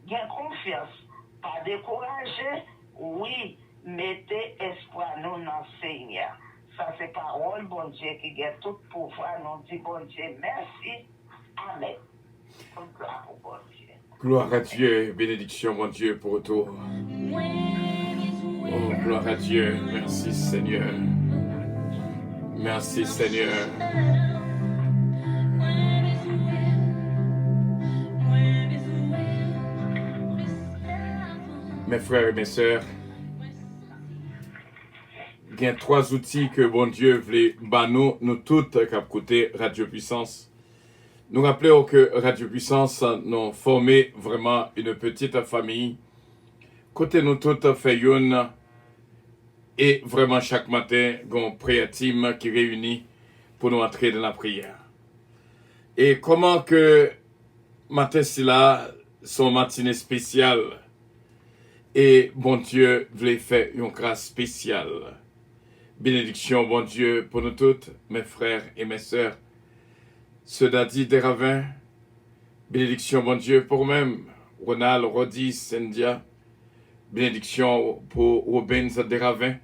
Gain confiance. Pas décourager. Oui, mettez espoir nous dans le Seigneur. Ça c'est parole, bon Dieu, qui gagne tout pouvoir. Nous dit bon Dieu, merci. Amen. Gloire au bon Dieu. Gloire à Dieu, bénédiction, mon Dieu, pour retour. Oh, gloire à Dieu, merci Seigneur. Merci Seigneur. Mes frères et mes sœurs, il y a 3 outils que bon Dieu voulait nous toutes qui avons écouté Radio Puissance. Nous rappelons que Radio Puissance nous formé vraiment une petite famille. Côté nous toutes fait une. Et vraiment, chaque matin, il y a une prière team qui réunit pour nous entrer dans la prière. Et comment que matin, c'est là, son matinée spéciale. Et bon Dieu voulait faire une grâce spéciale. Bénédiction, bon Dieu, pour nous toutes, mes frères et mes sœurs. Ceux d'Adi des Ravins. Bénédiction, bon Dieu, pour même Ronald, Rodi, Cynthia. Bénédiction pour Robin des Ravins.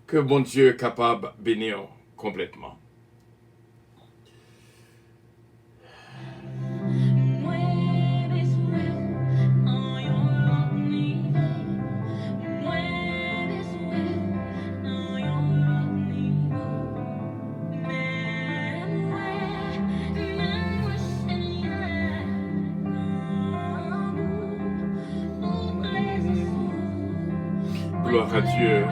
Que bon Dieu est capable de bénir complètement. Gloire à Dieu.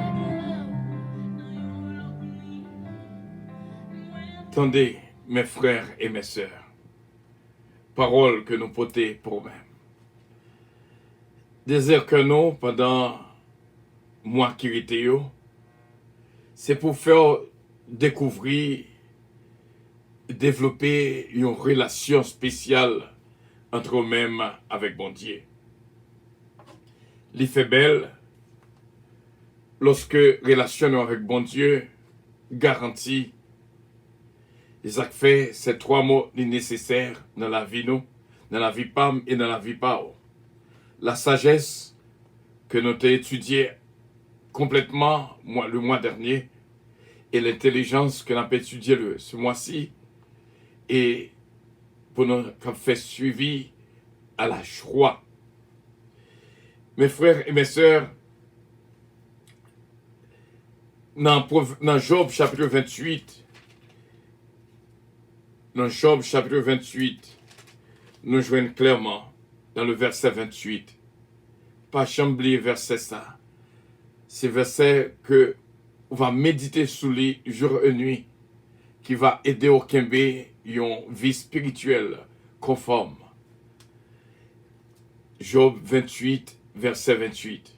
Attendez, mes frères et mes sœurs, parole que nous portons pour nous. Désir que nous, pendant mois qui étaient, c'est pour faire découvrir, développer une relation spéciale entre nous-mêmes avec bon Dieu. Il fait belle lorsque relation avec bon Dieu garantit. Isaac fait ces trois mots nécessaires dans la vie nous, dans la vie PAM et dans la vie PAO. La sagesse que nous avons étudiée complètement le mois dernier et l'intelligence que nous avons étudiée ce mois-ci et pour nous faire suivi à la joie. Mes frères et mes sœurs, dans Job chapitre 28, nous joignons clairement dans le verset 28. Pas chambler verset ça. C'est verset que on va méditer sous lui jour et nuit, qui va aider au Kembe une vie spirituelle conforme. Job 28, verset 28.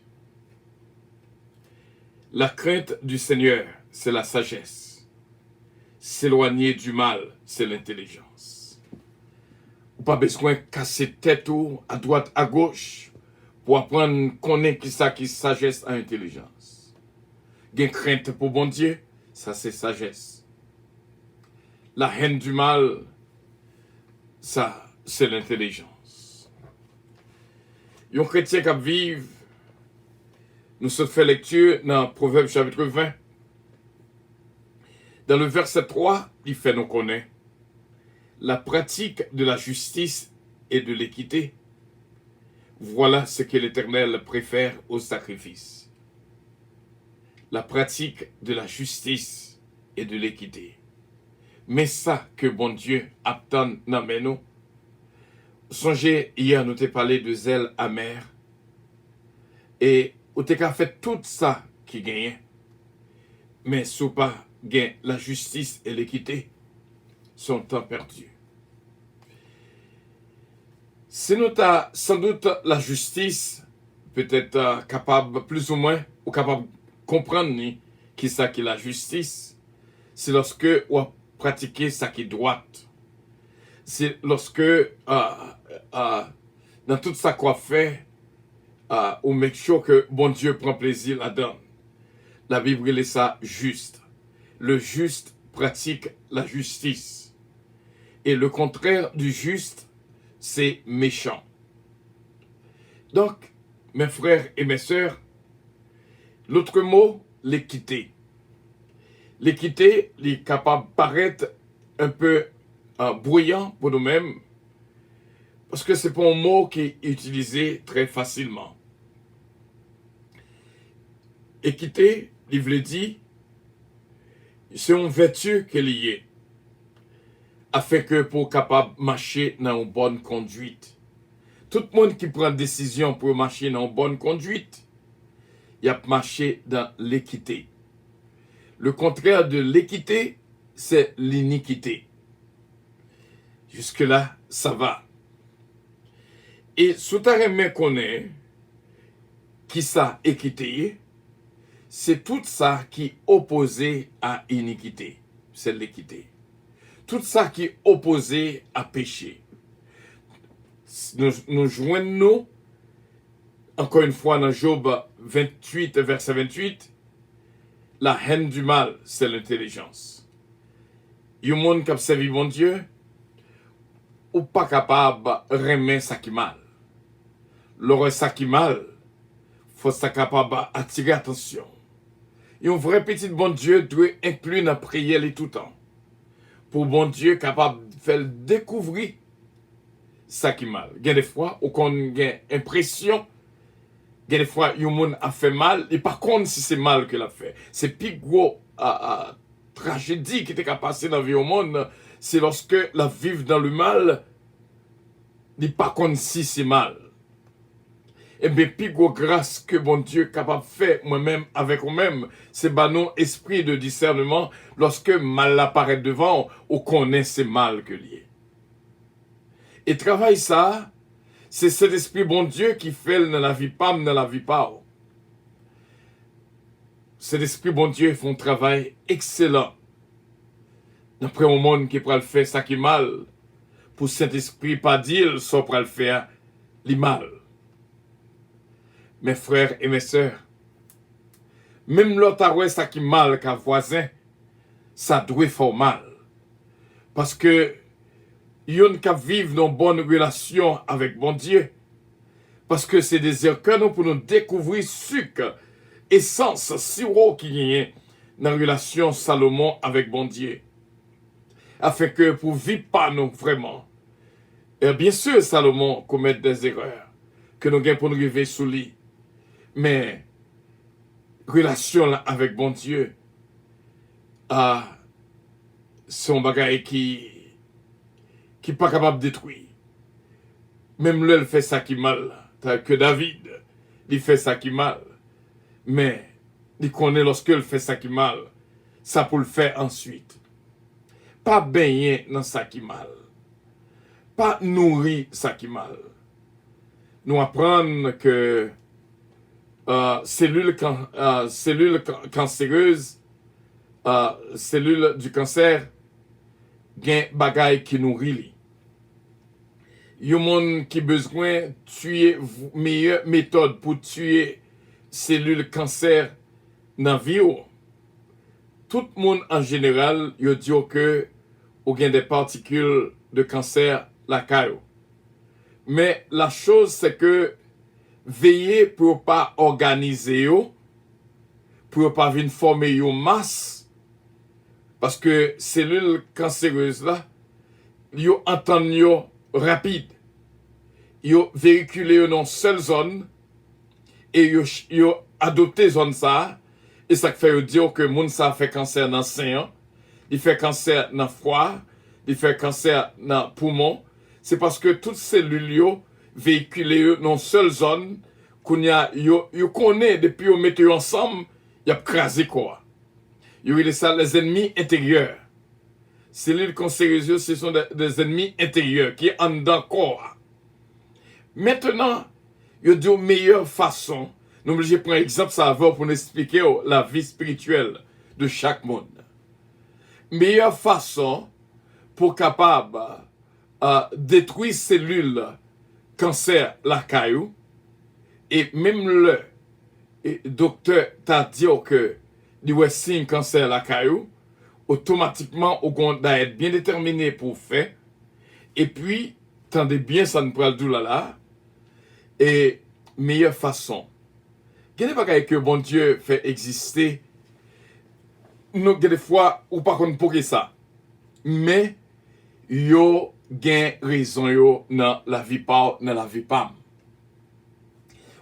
La crainte du Seigneur, c'est la sagesse. S'éloigner du mal, c'est l'intelligence. Ou pas besoin de casser tête à droite, à gauche, pour apprendre qu'on est qui sagesse à intelligence. Gain crainte pour bon Dieu, ça c'est sagesse. La haine du mal, ça c'est l'intelligence. Un chrétien qui vit, nous sommes fait lecture dans Proverbe chapitre 20. Dans le verset 3, il fait nous connaître la pratique de la justice et de l'équité. Voilà ce que l'Éternel préfère au sacrifice. La pratique de la justice et de l'équité. Mais ça que bon Dieu attend dans nous. Songez, hier nous t'ai parlé de zèle amer. Et ou t'as fait tout ça qui gagne. Mais sous pas gain la justice et l'équité, son temps perdu. Si nous avons sans doute la justice, peut-être capable plus ou moins, ou capable de comprendre qui ça qui est la justice, c'est lorsque on pratiquer ça qui est droite. C'est lorsque dans tout ça qu'on fait, on make sure que bon Dieu prend plaisir là-dedans. La Bible est ça juste. Le juste pratique la justice. Et le contraire du juste, c'est méchant. Donc, mes frères et mes sœurs, l'autre mot, l'équité. L'équité est capable de paraître un peu bruyant pour nous-mêmes, parce que ce n'est pas un mot qui est utilisé très facilement. Équité, il veut dire, c'est une vertu qui est liée, afin que pour capable marcher dans une bonne conduite. Tout le monde qui prend décision pour marcher dans une bonne conduite, il a marché dans l'équité. Le contraire de l'équité, c'est l'iniquité. Jusque-là, ça va. Et sous ta remède qu'on est, qui ça équité, c'est tout ça qui est opposé à iniquité. C'est l'équité. Tout ça qui est opposé à péché. nous joignons, encore une fois, dans Job 28, verset 28, la haine du mal, c'est l'intelligence. Il y a un monde qui a servi mon Dieu, ou pas capable de remettre ça qui mal. L'aurait ça qui mal, faut ça capable d'attirer attention. Et un vrai petit bon Dieu doit inclure dans la prière tout le temps. Pour bon Dieu capable de faire découvrir ça qui mal. Il y a des fois où on a une impression, il y a des fois où un monde a fait mal, et par contre si c'est mal qu'il a fait. C'est plus gros tragédie qui était passée dans la vie au monde, c'est lorsque la vivre dans le mal, il par contre si c'est mal. Et bien, plus gros grâce que bon Dieu est capable de faire moi-même avec moi-même, c'est non esprit de discernement lorsque mal apparaît devant, on connaît c'est mal que lié. Et travail ça, c'est cet esprit bon Dieu qui fait dans la vie pas, dans la vie pas. Cet esprit bon Dieu fait un travail excellent. Après au monde qui pourra le faire ça qui est mal, pour cet esprit pas dire, ça pourra le faire le mal. Mes frères et mes sœurs, même l'autre ça qui mal qu'un voisin, ça doit faire mal. Parce que yon qui vivent dans une bonne relation avec bon Dieu. Parce que c'est des erreurs pour nous découvrir sucre, essence, sirop qui y a dans la relation Salomon avec bon Dieu. Afin que pour vivre pas nous vraiment. Et bien sûr, Salomon commet des erreurs que nous gagnons pour nous arriver sous lui. Mais, relation là avec bon Dieu, c'est un bagage qui pas capable de détruire. Même là, il fait ça qui mal. Que David, il fait ça qui mal. Mais, il connaît lorsque il fait ça qui mal, ça pour le faire ensuite. Pas baigner dans ça qui mal. Pas nourrir ça qui mal. Nous apprenons que cellules cancéreuses, cellules du cancer, gen bagay qui nourrit. Il y a des gens qui ont besoin de tuer meilleure méthode pour tuer cellules cancer dans la vie. Tout le monde en général, il dit que il y a des particules de cancer la caillou. Mais la chose c'est que veillez pour pas organiser pour pas venir former une masse parce que cellules cancéreuses là yo entendent yo rapide yo véhiculé dans seule zone et yo adopté zone ça et ça fait dire que moun ça fait cancer dans sein, il fait cancer dans foie, il fait cancer dans poumon, c'est parce que toutes ces cellules yo véhiculé dans seule zone qu'on y a yo connaît depuis on mettait ensemble, y a crasé quoi. Yo il ça les ennemis intérieurs. Cellules cancéreuses ce sont des ennemis intérieurs qui en dedans corps. Maintenant, yo dit une meilleure façon, nous je prends un exemple ça va pour nous expliquer la vie spirituelle de chaque monde. Meilleure façon pour capable détruire cellules cancer la caillou et même le docteur t'a dit que il y a signe cancer la caillou automatiquement au doit être bien déterminé pour faire et puis tendez bien ça ne prend là et meilleure façon quelle est que bon Dieu fait exister nous des fois ou pas qu'on pour ça mais yo gain raison yo dans la vie pas dans la vie pas.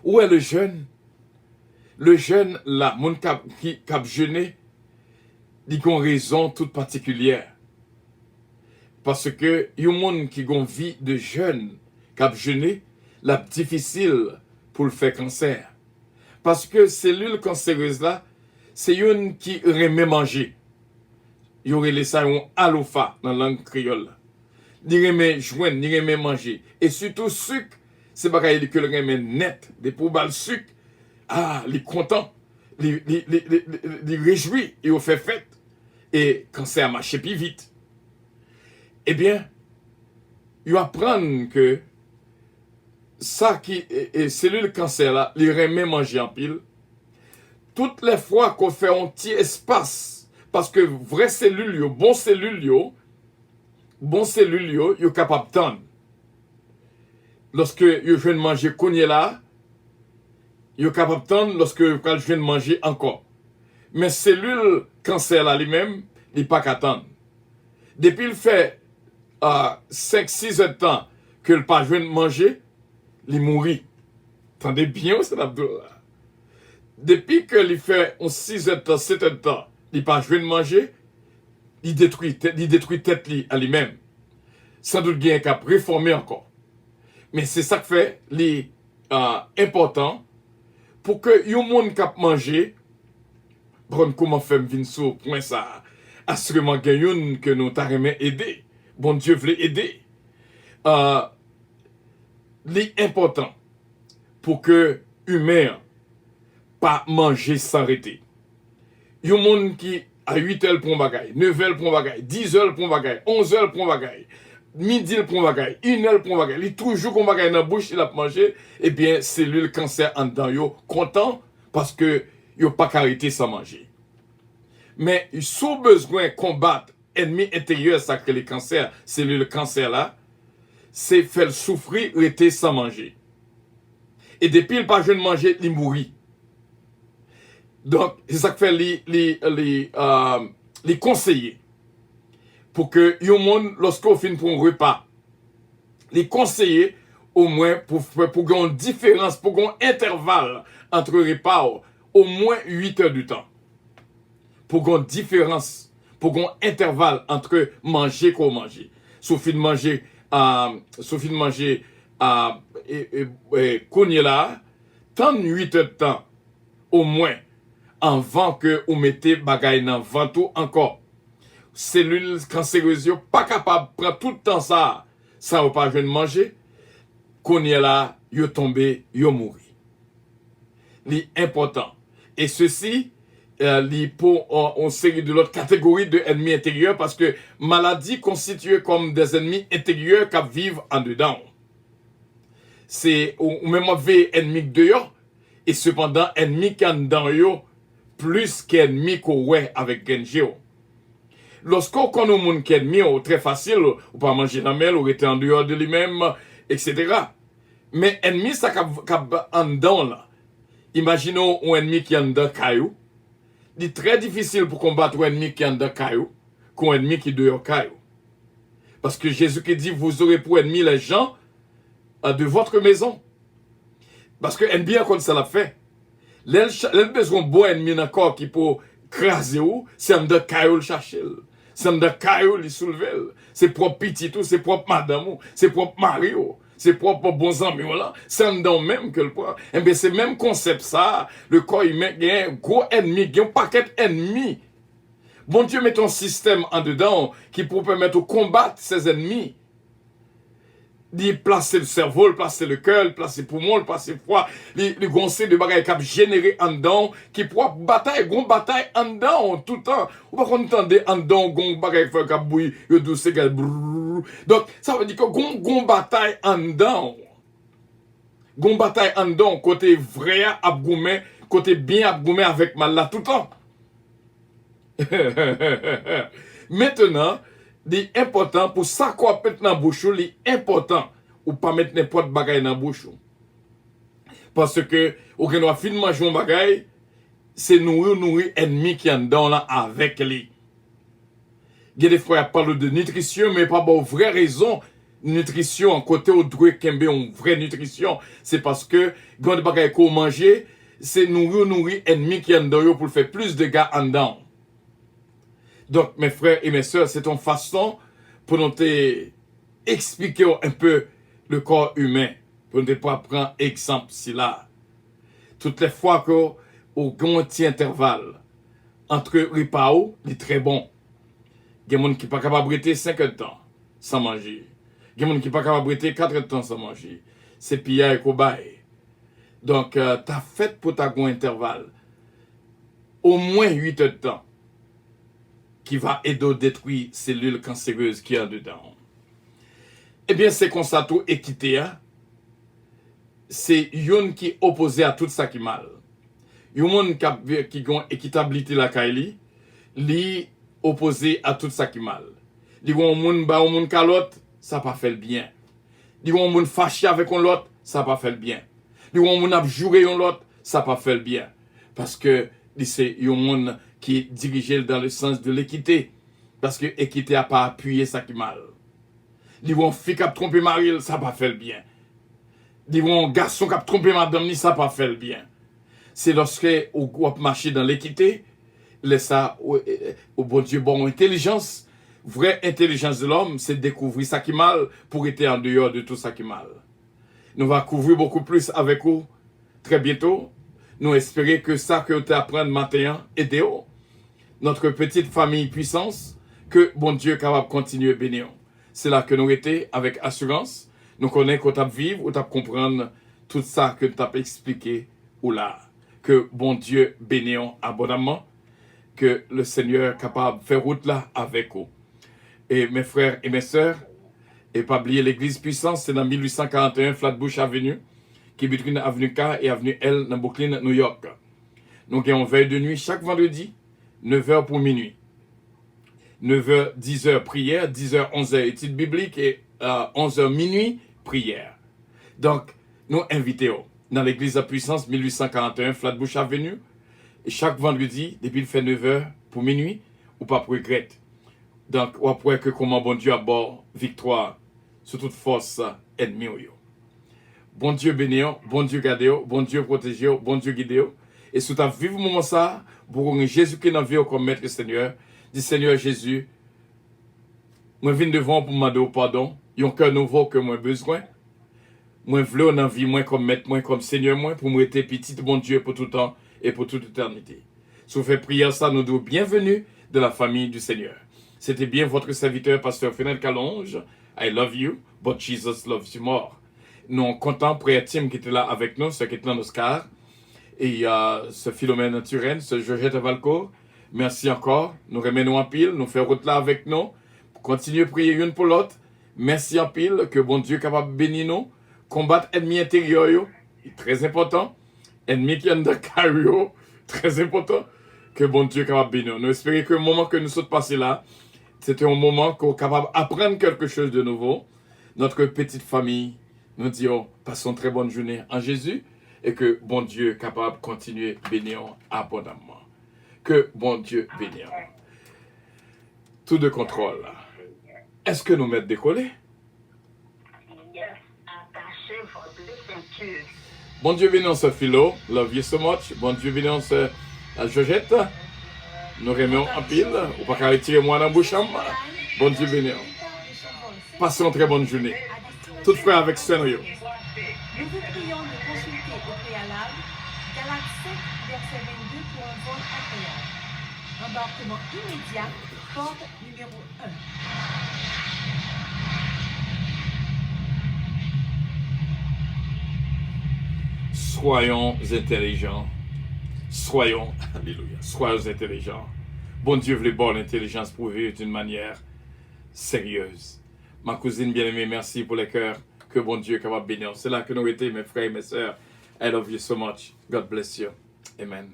Où est le jeune? Le jeune là, mon cap jeûné, il a une raison toute particulière. Parce que y a monde qui a une vie de jeune cap jeûné, la difficile pour le faire cancer. Parce que cellules cancéreuses là, c'est une qui remet manger. Il y aurait les ça un alofa dans la langue créole. Il remet joindre, il remet manger et surtout sucre, c'est pas que le remet net, des poubelles sucre. Il est content, il réjouit, il fait fête et cancer marche plus vite. Eh bien, il apprend que ça qui est cellule cancer là, il remet manger en pile. Toutes les fois qu'on fait un petit espace, parce que vrai cellule yo, bon cellule yo capable d'entendre. Lorsque yo viennent manger cogné là, yo capable d'entendre lorsque yo viennent manger encore. Mais cellule cancer là lui-même, il pas qu'attendre. Depuis il fait 5-6 heures de temps que le pas vienne manger, il mourit. Attendez bien, c'est Abdullah. Depuis que il fait 6 heures de temps, 7 heures de temps, il pas vienne manger, il détruit tête à lui-même. Sans doute bien qu'à réformer encore. Mais c'est ça que fait les important pour que yon monde cap manger, bon comment faire vinn sur point ça, assurément gagne que nous t'a remet aider. Bon Dieu voulait aider. Les important pour que humain pas manger sans arrêter. Yon monde qui à 8 heures pour un bagay, 9 heures pour un bagay, 10 heures pour un bagay, 11 heures pour un bagay, midi pour un bagay, 1 heure pour un bagay, il toujours qu'on bagay dans la bouche, il a mangé, eh bien, cellule cancer en dedans, yo content parce que yo pas arrêté sans manger. Mais sous besoin combattre ennemi intérieur, ça que les cancers, cellule cancer là, c'est faire souffrir, rester sans manger. Et depuis il pas jeune manger, il mourit. Donc, c'est ça que fait les conseillers. Pour que yon monde, lorsqu'on finit pour un repas, les conseillers, au moins, pour qu'il y ait une différence, pour qu'il y ait un intervalle entre repas, au moins 8 heures du temps. Pour qu'il y ait une différence, pour qu'il y ait un intervalle entre manger qu'on manger. Sauf de manger, cogner là, tant 8 heures de temps, au moins, avant que vous mettez bagay dans ventre encore. Cellules cancéreuses pas capable de prendre tout le temps ça ou pas jeune manger. Qu'on est là, yo tombé, yo mouri. C'est important. Et ceci, pour une série de l'autre catégorie de ennemis intérieurs parce que maladie constituée comme des ennemis intérieurs qui vivent en dedans. C'est ou même ennemi dehors et cependant ennemi qui en dedans yo plus qu'ennemi qu'on ouais avec Genjeo. Lorsqu'on connaît un monde qui est ennemi, très facile, ou pas manger la mêle, ou rester en dehors de lui-même, etc. Mais ennemi, ça en dedans là. Imaginons un ennemi qui est en dedans caillou. C'est très difficile pour combattre un ennemi qui est en dedans caillou qu'un ennemi qui est dehors caillou. Parce que Jésus qui dit, vous aurez pour ennemi les gens de votre maison. Parce que ennemi, comme ça l'a fait. Les besoin de bon ennemi encore qui peut craser ou, c'est en dedans caillou le chercher. C'est en dedans caillou le soulever. C'est propre petit tout, c'est propre madame ou, c'est propre mari ou. C'est propre bons amis, voilà. C'est en dedans même que le poids. Eh bien, c'est même concept ça. Le corps humain, il y a un gros ennemi, il y a un paquet d'ennemis. Bon Dieu met un système en dedans qui peut permettre de combattre ses ennemis. D'y placer le cerveau, placer le cœur, placer le poumon, placer le foie, les goncer de bagailles qui généré en dedans, qui pourra bataille en dedans tout le temps. Ou pas qu'on entende en dedans, gon bagaille qui bouille, yo douce égal. Donc, ça veut dire que gon bataille en dedans. Gon bataille en dedans, côté vrai abgoumé, côté bien abgoumé avec mal là tout le temps. Maintenant, c'est important pour ça qu'on peut mettre dans la bouche, c'est important ou pas mettre n'importe bagaille dans la bouche. Parce que, au qu'on a fini de manger un bagaille, c'est nourrir ennemi qui est dedans là avec lui. Il y a des fois, il parle de nutrition, mais pas pour vraie raison. Nutrition, en côté au droit kembe, une vraie nutrition, c'est parce que, quand des bagailles qu'on mange, c'est nourrir ennemi qui est dedans pour faire plus de gars en dedans. Donc, mes frères et mes sœurs, c'est une façon pour nous expliquer un peu le corps humain, pour ne pas prendre exemple si là. Toutes les fois qu'au grand petit intervalle entre repas, il est très bon. Il y a des gens qui ne sont pas capables de rester 5 heures de temps sans manger. Il y a des gens qui ne sont pas capables de rester 4 heures de temps sans manger. C'est pillage et cobaye. Donc, tu as fait pour ta grand intervalle au moins 8 heures de temps qui va aider à détruire les cellules cancéreuses qui y a dedans. Eh bien, c'est comme ça tout équité. c'est yon qui opposé à tout ça qui mal. Yon monde qui gon équitabilité la kaili, li opposé à tout ça qui mal. Li gon moun ba moun kalot, ça pas fait le bien. Li gon moun fâché avec on l'autre, ça pas fait le bien. Li gon moun ap joué on l'autre, ça pas fait le bien. Parce que c'est yon monde qui est dirigé dans le sens de l'équité. Parce que l'équité a pas appuyé ça qui mal. Li gon fille qui a trompé Maril, ça pas fait le bien. Li gon garçon qui a trompé madame ni, ça pas fait le bien. C'est lorsque on marche dans l'équité, laisse ça au bon Dieu, bon intelligence. Vraie intelligence de l'homme, c'est de découvrir ça qui mal pour être en dehors de tout ça qui mal. Nous allons couvrir beaucoup plus avec vous très bientôt. Nous espérons que ça que vous apprenez maintenant aide notre petite famille puissance, que bon Dieu est capable de continuer à bénir. C'est là que nous étions avec assurance. Nous connaissons qu'on t'a vivre ou t'a comprendre tout ça que tu as expliqué ou là. Que bon Dieu bénisse abondamment. Que le Seigneur est capable de faire route là avec vous. Et mes frères et mes sœurs, et pas oublier l'église puissance, c'est dans 1841 Flatbush Avenue, qui est between Avenue K et Avenue L dans Brooklyn, New York. Nous avons veille de nuit chaque vendredi, 9h pour minuit. 9h, 10h prière, 10h, 11h études bibliques et 11h minuit prière. Donc, nous invitons dans l'église de puissance 1841 Flatbush Avenue. Et chaque vendredi, depuis le fait 9h pour minuit, ou pas pour regretter. Donc, on pourrait que comment bon Dieu aborde victoire sur toute force ennemie. Bon Dieu béni, bon Dieu gardé, bon Dieu protégé, bon Dieu guidé. Et sous ta vivre moment ça, pour que Jésus qui est dans la vie comme maître Seigneur, dit Seigneur Jésus, moi viens devant pour demander pardon, il y a un cœur nouveau que moi besoin. Moi veux dans la vie, moi comme maître, moi comme Seigneur, moi pour me être petit bon Dieu pour tout temps et pour toute éternité. Si vous faites prière ça, nous disons bienvenue de la famille du Seigneur. C'était bien votre serviteur, pasteur Fenel Calonge. I love you, but Jesus loves you more. Nous sommes contents pour la team qui était là avec nous, ce qui était dans Oscar. Et ce Philomène Turenne, ce Georgette Valcourt. Merci encore. Nous remenons en pile, nous faisons route là avec nous. Continuez à prier une pour l'autre. Merci en pile, que bon Dieu est capable de bénir nous. Combattre l'ennemi intérieur, très important. Ennemi qui est dans le carrière, très important. Que bon Dieu est capable de bénir. Nous espérons que le moment que nous sommes passés là, c'était un moment qu'on est capable d'apprendre quelque chose de nouveau. Notre petite famille, nous disons, passons une très bonne journée en Jésus et que bon Dieu est capable de continuer à bénir abondamment. Que bon Dieu bénisse. Tout de contrôle. Est-ce que nous mettons décoller? Yes, attachez votre ceinture. Bon Dieu bénisse Philo. Love you so much. Bon Dieu bénisse Georgette. Nous remercions en pile. Ou pas qu'à retirer moi dans la bouche. Bon Dieu bénisse. Passez une très bonne journée. Tout frère avec Seigneur. Nous vous prions de consulter au préalable Galates 5, verset 22 pour un vol agréable. Embarquement immédiat, porte numéro 1. Soyons intelligents. Soyons, alléluia, soyons intelligents. Bon Dieu veut bonne intelligence pour vivre d'une manière sérieuse. Ma cousine bien-aimée, merci pour les cœurs que bon Dieu est capable de bénir. C'est là que nous étions, mes frères et mes sœurs. I love you so much. God bless you. Amen.